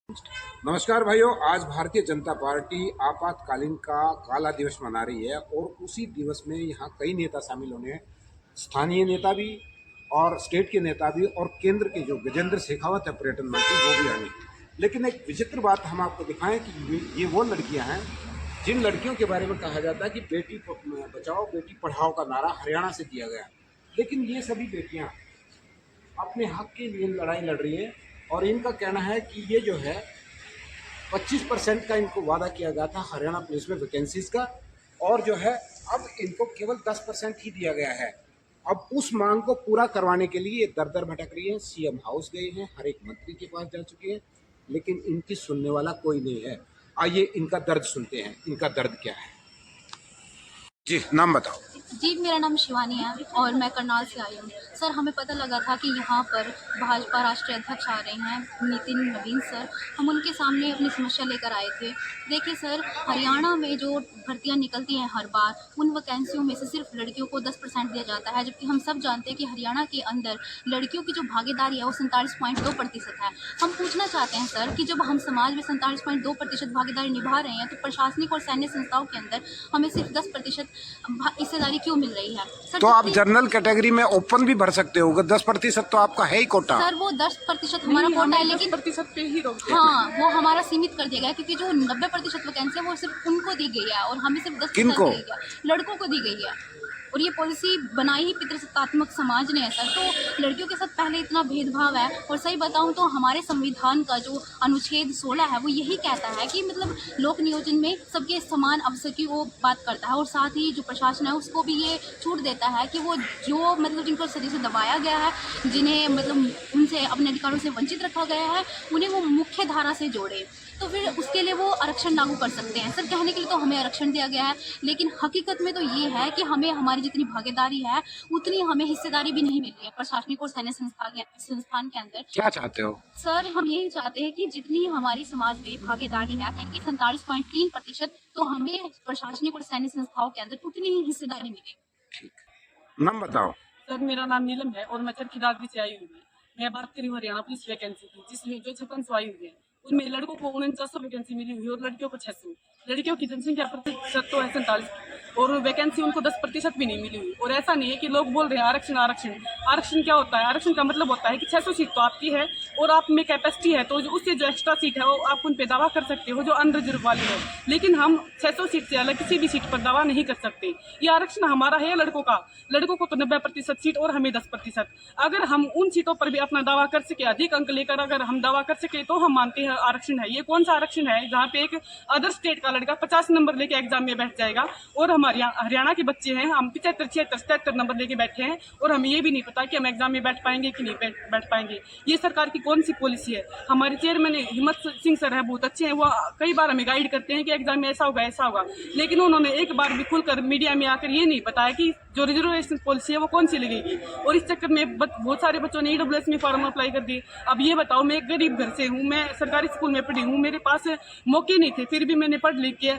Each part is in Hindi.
नमस्कार भाइयों, आज भारतीय जनता पार्टी आपातकालीन का काला दिवस मना रही है और उसी दिवस में यहाँ कई नेता शामिल होने हैं। स्थानीय नेता भी और स्टेट के नेता भी और केंद्र के जो गजेंद्र शेखावत है पर्यटन मंत्री, वो भी आएंगे। लेकिन एक विचित्र बात हम आपको दिखाएं कि ये वो लड़कियां हैं जिन लड़कियों के बारे में कहा जाता है कि बेटी बचाओ बेटी पढ़ाओ का नारा हरियाणा से दिया गया, लेकिन ये सभी बेटियाँ अपने हक के लिए लड़ाई लड़ रही है। और इनका कहना है कि ये जो है 25% का इनको वादा किया गया था हरियाणा पुलिस में वैकेंसीज का, और जो है अब इनको केवल 10% ही दिया गया है। अब उस मांग को पूरा करवाने के लिए दर दर भटक रही है। सीएम हाउस गए हैं, हर एक मंत्री के पास जा चुके हैं, लेकिन इनकी सुनने वाला कोई नहीं है। आइए इनका दर्द सुनते हैं। इनका दर्द क्या है? जी, नाम बताओ। जी, मेरा नाम शिवानी है और मैं करनाल से आई हूँ। सर, हमें पता लगा था कि यहाँ पर भाजपा राष्ट्रीय अध्यक्ष आ रहे हैं, नितिन नवीन सर। हम उनके सामने अपनी समस्या लेकर आए थे। देखिए सर, हरियाणा में जो भर्तियाँ निकलती हैं हर बार, उन वैकेंसियों में से सिर्फ लड़कियों को 10% दिया जाता है, जबकि हम सब जानते हैं कि हरियाणा के अंदर लड़कियों की जो भागीदारी है वो 47.2% है। हम पूछना चाहते हैं सर कि जब हम समाज में 47.2% भागीदारी निभा रहे हैं, तो प्रशासनिक और सैन्य संस्थाओं के अंदर हमें सिर्फ 10% हिस्सेदारी क्यों मिल रही है सर? तो आप जनरल कैटेगरी में ओपन भी भर सकते हो, 10% तो आपका है ही कोटा। सर, वो 10% हमारा कोटा है, लेकिन 10% पे ही रोक दिया। हाँ, वो हमारा सीमित कर दिया गया, क्योंकि जो 90% वैकेंसी है वो सिर्फ उनको दी गई है और हमें सिर्फ 10% किनको? दी गई है, लड़कों को दी गई है। और ये पॉलिसी बनाई ही पितृसत्तात्मक समाज ने है सर। तो लड़कियों के साथ पहले इतना भेदभाव है, और सही बताऊं तो हमारे संविधान का जो अनुच्छेद 16 है वो यही कहता है कि मतलब लोक नियोजन में सबके समान अवसर की वो बात करता है, और साथ ही जो प्रशासन है उसको भी ये छूट देता है कि वो जो मतलब जिनको सदी से दबाया गया है, जिन्हें मतलब उनसे अपने अधिकारों से वंचित रखा गया है, उन्हें वो मुख्य धारा से जोड़े। तो फिर उसके लिए वो आरक्षण लागू कर सकते हैं सर। कहने के लिए तो हमें आरक्षण दिया गया है, लेकिन हकीकत में तो ये है कि हमें हमारी जितनी भागीदारी है उतनी हमें हिस्सेदारी भी नहीं मिल रही है प्रशासनिक और सैन्य संस्थान के अंदर। क्या चाहते हो? सर, हम यही चाहते हैं कि जितनी हमारी समाज में भागीदारी है, 47.3%, तो हमें प्रशासनिक और सैन्य संस्थाओं के अंदर उतनी ही हिस्सेदारी मिले। ठीक, नाम बताओ। सर, मेरा नाम नीलम है और मैं चरखी दादरी से आई हुई हूँ। मैं बात करी हूँ हरियाणा पुलिस वैकेंसी की, जिसमें जो 56 आई हुई है, उनमें लड़कों को 4900 वैकेंसी मिली हुई है और लड़कियों को 600। लड़कियों की जनसंख्या प्रतिशत तो है 47, और वैकेंसी उनको 10% भी नहीं मिली हुई। और ऐसा नहीं है कि लोग बोल रहे हैं आरक्षण आरक्षण। आरक्षण क्या होता है? आरक्षण का मतलब होता है कि 600 सीट तो आपकी है और आप में कैपेसिटी है, तो उससे जो एक्स्ट्रा सीट है वो आप उन पे दावा कर सकते हो जो अनरिजर्व वाली है। लेकिन हम 600 सीट से अलग किसी भी सीट पर दावा नहीं कर सकते। ये आरक्षण हमारा है या लड़कों का? लड़कों को तो 90% सीट और हमें 10%। अगर हम उन सीटों पर भी अपना दावा कर सके, अधिक अंक लेकर अगर हम दावा कर सके, तो हम मानते हैं आरक्षण है। ये कौन सा आरक्षण है जहाँ पे एक अदर स्टेट का लड़का 50 नंबर लेके एग्जाम में बैठ जाएगा, और हमारे हरियाणा के बच्चे हैं, हम 75, 76, 77 नंबर लेके बैठे हैं, और हमें ये भी नहीं पता कि हम एग्जाम में बैठ पाएंगे कि नहीं बैठ पाएंगे। ये सरकार की कौन सी पॉलिसी है? हमारे चेयरमैन हिम्मत सिंह सर है, बहुत अच्छे हैं, वो कई बार हमें गाइड करते हैं कि एग्जाम में ऐसा होगा ऐसा होगा, लेकिन उन्होंने एक बार भी खुलकर मीडिया में आकर ये नहीं बताया कि जो रिजर्वेशन पॉलिसी है वो कौन सी लगेगी। और इस चक्कर में बहुत सारे बच्चों ने EWS में फॉर्म अप्लाई कर दिए। अब ये बताओ, मैं एक गरीब घर से हूँ, मैं सरकारी स्कूल में पढ़ी हूँ, मेरे पास मौके नहीं थे, फिर भी मैंने पढ़ लिख के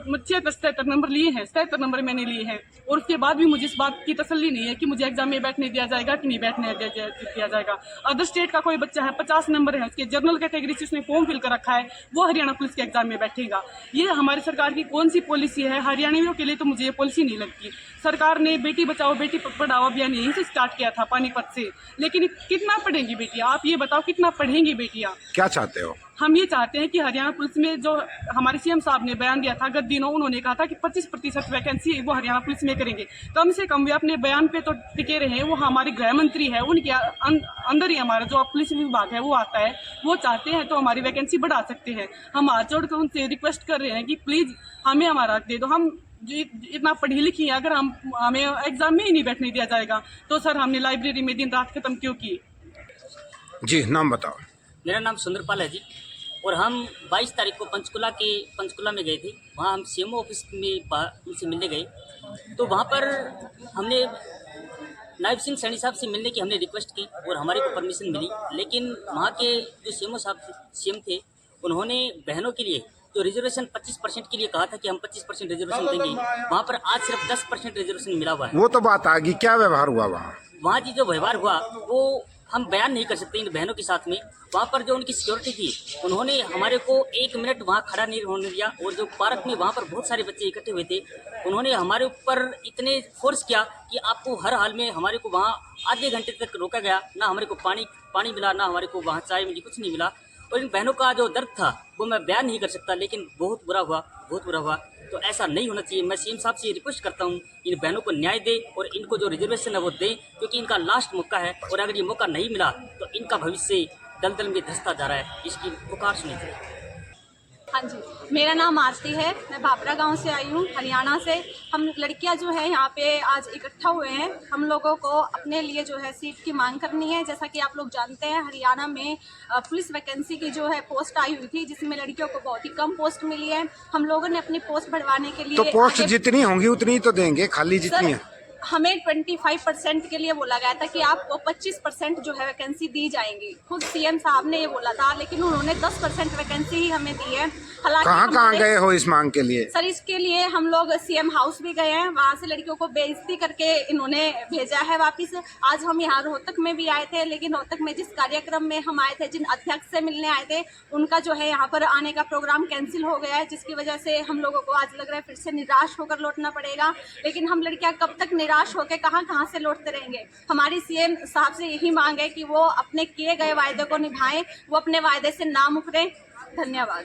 76 नंबर लिए हैं, 77 नंबर मैंने लिए हैं, और उसके बाद भी मुझे इस बात की तसल्ली नहीं है कि मुझे एग्जाम में बैठने दिया जाएगा कि नहीं बैठने दिया जाएगा। अदर स्टेट का कोई बच्चा है, 50 नंबर है, उसके जनरल कैटेगरी से उसने फॉर्म फिल कर रखा है, वो हरियाणा पुलिस के एग्जाम में बैठेगा। ये हमारी सरकार की कौन सी पॉलिसी है? हरियाणवियों के लिए तो मुझे ये पॉलिसी नहीं लगती। सरकार ने बेटी बचाओ बेटी पढ़ाओ अभियान यहीं से स्टार्ट किया था, पानीपत से, लेकिन कितना पढ़ेंगी बेटियां? आप ये बताओ, कितना पढ़ेंगी बेटियां? क्या चाहते हो? हम ये चाहते हैं कि हरियाणा पुलिस में जो हमारे सीएम साहब ने बयान दिया था गत दिनों, उन्होंने कहा था कि 25% वैकेंसी वो हरियाणा पुलिस में करेंगे। कम से कम वे अपने बयान पे तो टिके रहे। वो हमारे गृह मंत्री है, उनके अंदर ही हमारा जो पुलिस विभाग है वो आता है। वो चाहते हैं तो हमारी वैकेंसी बढ़ा सकते हैं। हम हाथ जोड़कर उनसे रिक्वेस्ट कर रहे हैं कि प्लीज हमें हमारा हक दे दो। हम इतना पढ़ी लिखी है, अगर हमें एग्जाम में ही नहीं बैठने दिया जाएगा तो सर हमने लाइब्रेरी में दिन रात खत्म क्यों की? जी, नाम बताओ। मेरा नाम सुंदरपाल है जी, और हम 22 तारीख को पंचकुला में गए थे। वहाँ हम CMO ऑफिस में उनसे मिलने गए, तो वहाँ पर हमने नायब सिंह सैनी साहब से मिलने की हमने रिक्वेस्ट की और हमारे को परमिशन मिली। लेकिन वहाँ के जो CM थे, उन्होंने बहनों के लिए जो रिजर्वेशन 25% के लिए कहा था कि हम 25% रिजर्वेशन देंगे, वहाँ पर आज सिर्फ 10% रिजर्वेशन मिला हुआ है। वो तो बात आ गई, क्या व्यवहार हुआ वहाँ? वहाँ जी जो व्यवहार हुआ वो हम बयान नहीं कर सकते इन बहनों के साथ में। वहाँ पर जो उनकी सिक्योरिटी थी, उन्होंने हमारे को 1 मिनट वहाँ खड़ा नहीं होने दिया। और जो पार्क में वहाँ पर बहुत सारे बच्चे इकट्ठे हुए थे, उन्होंने हमारे ऊपर इतने फोर्स किया कि आपको हर हाल में हमारे को वहाँ आधे घंटे तक रोका गया। ना हमारे को पानी मिला, ना हमारे को वहाँ चाय मिली, कुछ नहीं मिला। और इन बहनों का जो दर्द था वो मैं बयान नहीं कर सकता, लेकिन बहुत बुरा हुआ, बहुत बुरा हुआ। तो ऐसा नहीं होना चाहिए। मैं सीएम साहब से रिक्वेस्ट करता हूँ, इन बहनों को न्याय दे और इनको जो रिजर्वेशन है वो दें, क्योंकि इनका लास्ट मौका है। और अगर ये मौका नहीं मिला तो इनका भविष्य दलदल में धंसता जा रहा है। इसकी पुकार सुनी जाए। हाँ जी, मेरा नाम आरती है। मैं भापरा गांव से आई हूँ, हरियाणा से। हम लड़कियां जो है यहाँ पे आज इकट्ठा हुए हैं। हम लोगों को अपने लिए जो है सीट की मांग करनी है। जैसा कि आप लोग जानते हैं, हरियाणा में पुलिस वैकेंसी की जो है पोस्ट आई हुई थी, जिसमें लड़कियों को बहुत ही कम पोस्ट मिली है। हम लोगों ने अपनी पोस्ट बढ़वाने के लिए तो पोस्ट जितनी होंगी उतनी तो देंगे, खाली जितनी है। हमें 25% के लिए बोला गया था कि आपको 25% जो है वैकेंसी दी जाएंगी। खुद सीएम साहब ने ये बोला था, लेकिन उन्होंने 10% वैकेंसी ही हमें दी है। हालांकि कहाँ गए हो इस मांग के लिए? सर, इसके लिए हम लोग सीएम हाउस भी गए हैं। वहाँ से लड़कियों को बेइज्जती करके इन्होंने भेजा है वापिस। आज हम यहाँ रोहतक में भी आए थे, लेकिन रोहतक में जिस कार्यक्रम में हम आए थे, जिन अध्यक्ष से मिलने आए थे, उनका जो है यहाँ पर आने का प्रोग्राम कैंसिल हो गया है, जिसकी वजह से हम लोगों को आज लग रहा है फिर से निराश होकर लौटना पड़ेगा। लेकिन हम लड़कियाँ कब तक निराश होकर कहाँ से लौटते रहेंगे? हमारी सीएम साहब से यही मांग है कि वो अपने किए गए वायदे को निभाएं, वो अपने वायदे से ना मुकरें। धन्यवाद।